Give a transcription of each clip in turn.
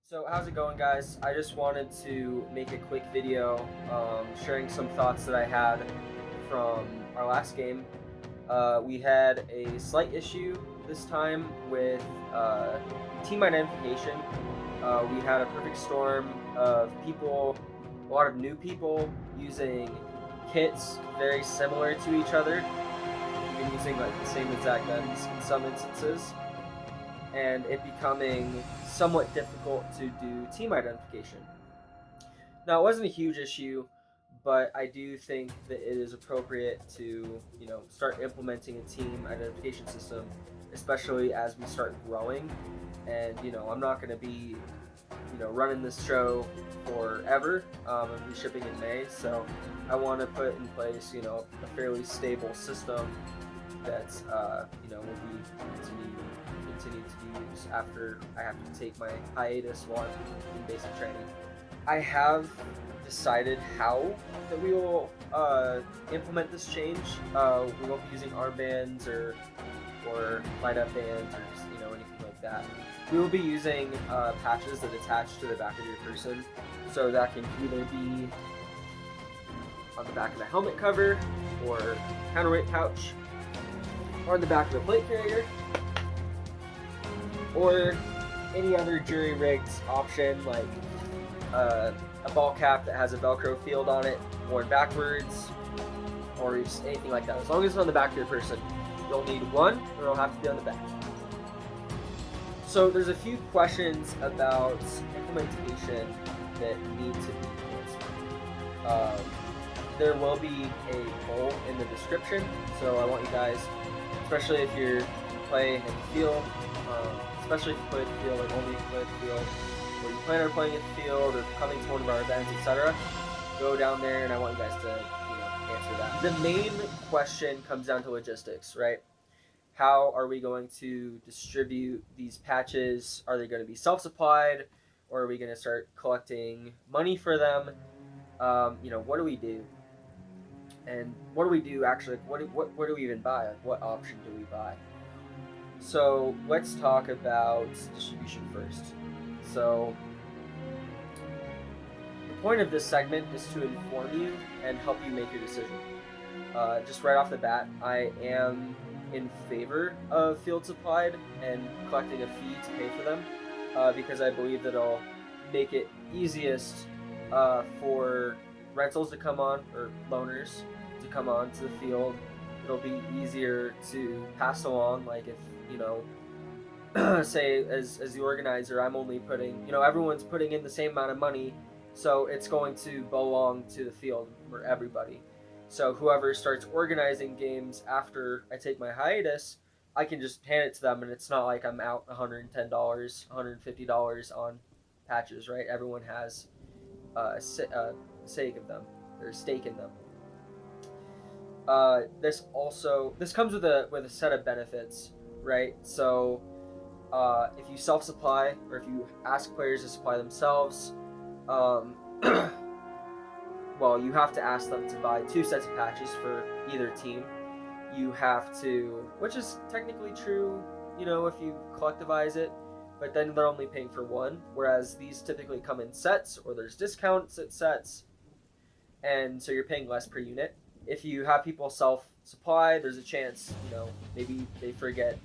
So how's it going, guys? I just wanted to make a quick video sharing some thoughts that I had from our last game. We had a slight issue this time with team identification. We had a perfect storm of people, a lot of new people using kits very similar to each other, even using like the same exact guns in some instances, and it becoming somewhat difficult to do team identification. Now, it wasn't a huge issue, but I do think that it is appropriate to, start implementing a team identification system, especially as we start growing. And, I'm not going to be, running this show forever. I'll be shipping in May, so I want to put in place, a fairly stable system that's, will be continue to use after I have to take my hiatus while I'm in basic training. I have decided how that we will implement this change. We won't be using armbands or light up bands or anything like that. We will be using patches that attach to the back of your person, so that can either be on the back of the helmet cover or counterweight pouch, or on the back of the plate carrier, or any other jury-rigged option like a ball cap that has a Velcro field on it, worn backwards, or just anything like that. As long as it's on the back of your person, you'll need one, or it'll have to be on the back. So there's a few questions about implementation that need to be answered. There will be a poll in the description, so I want you guys, especially if you play in the field, especially if you play at the field, like only if you play at the field, or you plan on playing at the field or coming to one of our events, etc., go down there, and I want you guys to answer that. The main question comes down to logistics, right? How are we going to distribute these patches? Are they going to be self-supplied, or are we going to start collecting money for them? What do we do? And what do we do actually? What do we even buy? Like, what option do we buy? So let's talk about distribution first. So the point of this segment is to inform you and help you make your decision. Just right off the bat, I am in favor of field supplied and collecting a fee to pay for them, because I believe that it'll make it easiest for rentals to come on, or loaners to come on to the field. It'll be easier to pass along, like if say as the organizer, I'm only putting, everyone's putting in the same amount of money, so it's going to belong to the field for everybody. So whoever starts organizing games after I take my hiatus, I can just hand it to them, and it's not like I'm out $110, $150 on patches, right? Everyone has a stake of them, or stake in them. This comes with a set of benefits, right? So if you self-supply, or if you ask players to supply themselves, well, you have to ask them to buy 2 sets of patches for either team. You have to, which is technically true, if you collectivize it, but then they're only paying for 1, whereas these typically come in sets, or there's discounts at sets, and so you're paying less per unit. If you have people self-supply, there's a chance, maybe they forget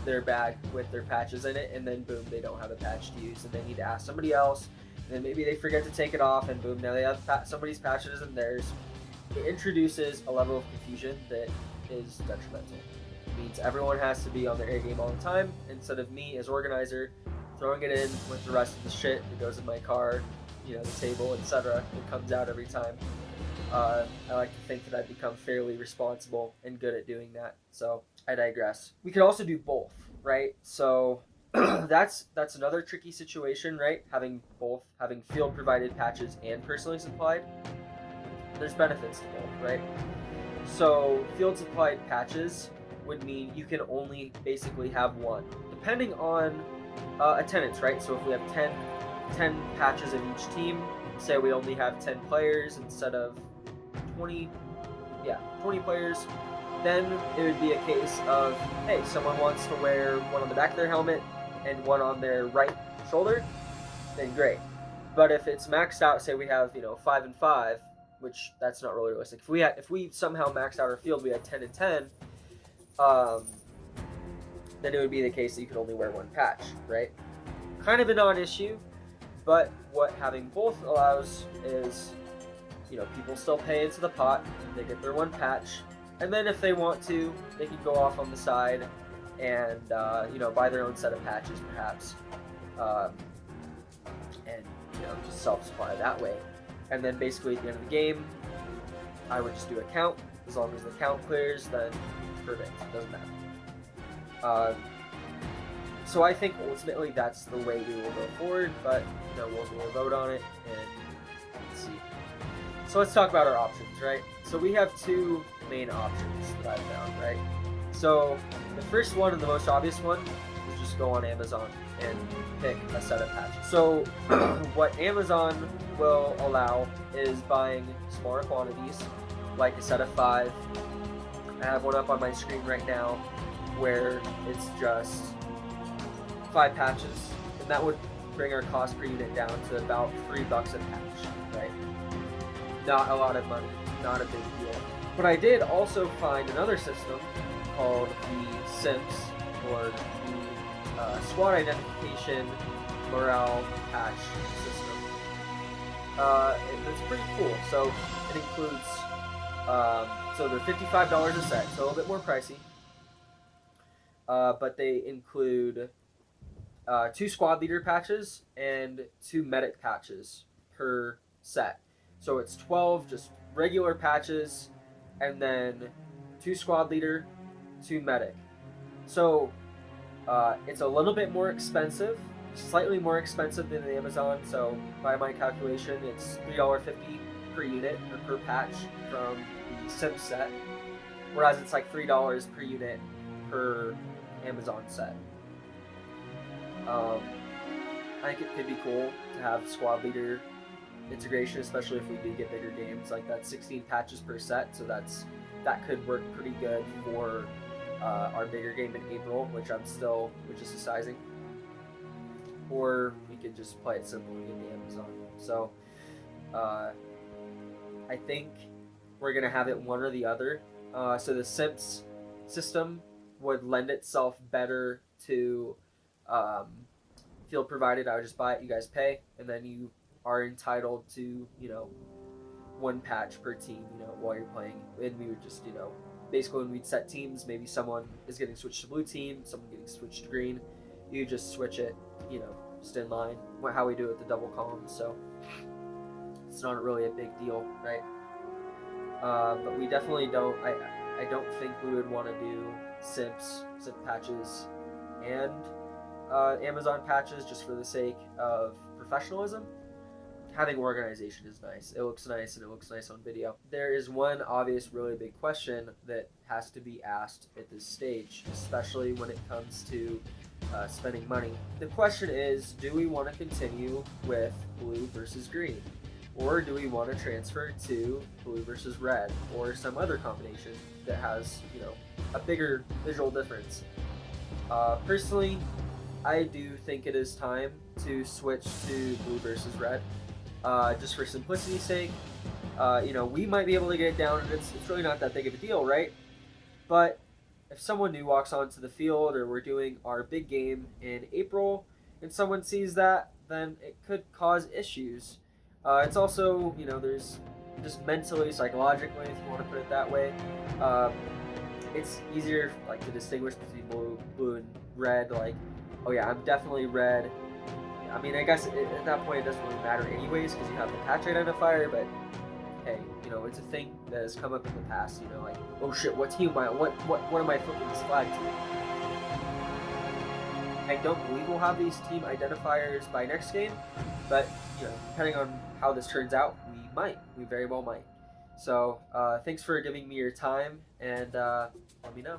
their bag with their patches in it, and then boom, they don't have a patch to use, and they need to ask somebody else, and then maybe they forget to take it off, and boom, now they have somebody's patches and theirs. It introduces a level of confusion that is detrimental. It means everyone has to be on their A game all the time, instead of me as organizer throwing it in with the rest of the shit that goes in my car, the table, etc. It comes out every time. I like to think that I've become fairly responsible and good at doing that, so I digress. We could also do both, right? So that's another tricky situation, right? Having field provided patches and personally supplied. There's benefits to both, right? So field supplied patches would mean you can only basically have 1, depending on attendance, right? So if we have 10 patches of each team, say we only have 10 players instead of 20 players, then it would be a case of, hey, someone wants to wear one on the back of their helmet and one on their right shoulder. then great. But if it's maxed out, say we have 5 and 5, which that's not really realistic. If we somehow maxed out our field, we had 10 and 10, um, then it would be the case that you could only wear one patch, right? Kind of a non-issue, but what having both allows is, people still pay into the pot, they get their one patch, and then if they want to, they can go off on the side and buy their own set of patches, perhaps, um, and just self-supply that way. And then basically at the end of the game, I would just do a count. As long as the count clears, then perfect. It doesn't matter. So I think ultimately that's the way we will go forward, but we'll vote on it and see. So let's talk about our options, right? So we have two main options that I've found, right? So the first one and the most obvious one is just go on Amazon and pick a set of patches. So what Amazon will allow is buying smaller quantities, like a set of 5. I have one up on my screen right now where it's just 5 patches, and that would bring our cost per unit down to about $3 a patch, right? Not a lot of money, not a big deal. But I did also find another system called the SIMS, or the Squad Identification Morale Patch System. It's pretty cool. So it includes, so they're $55 a set, so a little bit more pricey. But they include 2 squad leader patches and 2 medic patches per set. So it's 12 just regular patches, and then 2 squad leader, 2 medic. So it's a little bit more expensive, slightly more expensive than the Amazon. So by my calculation, it's $3.50 per unit or per patch from the Sim set, whereas it's like $3 per unit per Amazon set. I think it could be cool to have squad leader integration, especially if we do get bigger games. Like that's 16 patches per set, so that could work pretty good for our bigger game in April, which is deciding. Or we could just play it simple and get the Amazon. So I think we're gonna have it one or the other. So the SIMS system would lend itself better to field provided. I would just buy it, you guys pay, and then you are entitled to one patch per team while you're playing. And we would just basically when we'd set teams, maybe someone is getting switched to blue team, someone getting switched to green, you just switch it just in line, how we do it with the double columns. So it's not really a big deal, right? But we definitely don't, I don't think we would want to do SIM patches and Amazon patches just for the sake of professionalism. Having organization is nice. It looks nice, and it looks nice on video. There is one obvious really big question that has to be asked at this stage, especially when it comes to spending money. The question is, do we want to continue with blue versus green? Or do we want to transfer to blue versus red, or some other combination that has a bigger visual difference? Personally, I do think it is time to switch to blue versus red, just for simplicity's sake. We might be able to get it down, and it's really not that big of a deal, right? But if someone new walks onto the field, or we're doing our big game in April, and someone sees that, then it could cause issues. It's also, there's just mentally, psychologically, if you want to put it that way, it's easier to distinguish between blue and red. Oh yeah, I'm definitely red. I mean, I guess at that point it doesn't really matter anyways because you have the patch identifier. But hey, it's a thing that has come up in the past. Oh shit, what team am I? What am I flipping this flag to? I don't believe we'll have these team identifiers by next game, but depending on how this turns out, we very well might. So thanks for giving me your time, and let me know.